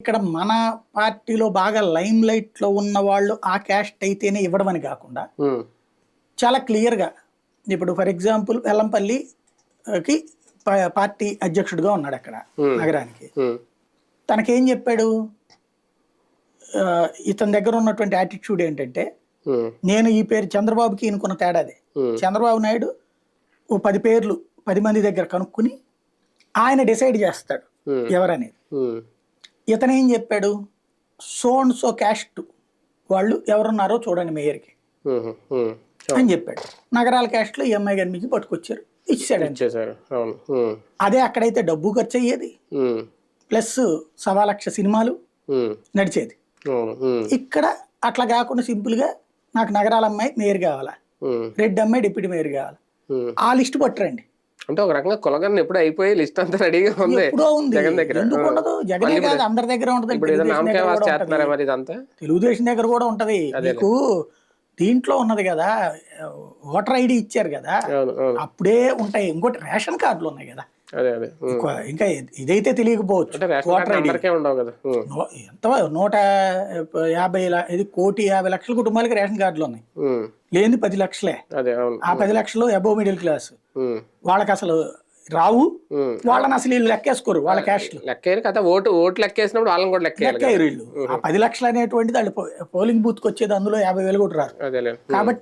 ఇక్కడ మన పార్టీలో బాగా లైమ్ లైట్ లో ఉన్న వాళ్ళు ఆ క్యాస్ట్ అయితేనే ఇవ్వడం అని కాకుండా చాలా క్లియర్గా ఇప్పుడు ఫర్ ఎగ్జాంపుల్ వెల్లంపల్లికి పార్టీ అధ్యక్షుడిగా ఉన్నాడు అక్కడ నగరానికి. తనకేం చెప్పాడు, ఇతని దగ్గర ఉన్నటువంటి యాటిట్యూడ్ ఏంటంటే నేను ఈ పేరు చంద్రబాబుకి ఈయనకున్న తేడాది. చంద్రబాబు నాయుడు ఓ 10 పేర్లు 10 మంది దగ్గర కనుక్కుని ఆయన డిసైడ్ చేస్తాడు ఎవరనేది. ఇతను ఏం చెప్పాడు, సో క్యాస్ట్ వాళ్ళు ఎవరున్నారో చూడండి మేయర్కి అని చెప్పాడు. నగరాల క్యాస్ట్లో ఈ అమ్మాయి గారి మీకు పట్టుకొచ్చారు, ఇచ్చాడు. అదే అక్కడైతే డబ్బు ఖర్చు అయ్యేది, ప్లస్ 1.25 సినిమాలు నడిచేది. ఇక్కడ అట్లా కాకుండా సింపుల్ గా నాకు నగరాల అమ్మాయి మేయర్ కావాలా, రెడ్డి అమ్మాయి డిప్యూటీ మేయర్ కావాలా, ఆ లిస్ట్ పట్టరండి. అంటే ఒక రకంగా కులగన్న ఎప్పుడు అయిపోయి లిస్ట్ అంతా రెడీగా ఉంది. జగన్ దగ్గర ఎందుకు ఉండదు? జగన్ కాదు, అందరి దగ్గర ఉంటది. తెలుగుదేశం దగ్గర కూడా ఉంటది. మీకు దీంట్లో ఉన్నది కదా, ఓటర్ ఐడి ఇచ్చారు కదా, అప్పుడే ఉంటాయి. ఇంకోటి రేషన్ కార్డులు ఉన్నాయి కదా, ఇంకా ఇదైతే తెలియకపోవచ్చు. ఓటర్ ఐడి ఎంత 1,50,50,00,000 కుటుంబాలకి రేషన్ కార్డులు ఉన్నాయి, లేని 10 లక్షలే. ఆ 10 లక్షలు అబోవ్ మిడిల్ క్లాస్ వాళ్ళకి అసలు రావు, వాళ్ళని అసలు వీళ్ళు లెక్కేసుకోరు. వాళ్ళ క్యాస్ట్ ఓట్లు లెక్కేసినప్పుడు వాళ్ళని కూడా లెక్కేరు వీళ్ళు. ఆ 10 లక్షలు అనేటువంటిది వాళ్ళు పోలింగ్ బూత్ కి వచ్చేది, అందులో 50,000 కూడా రారు. కాబట్టి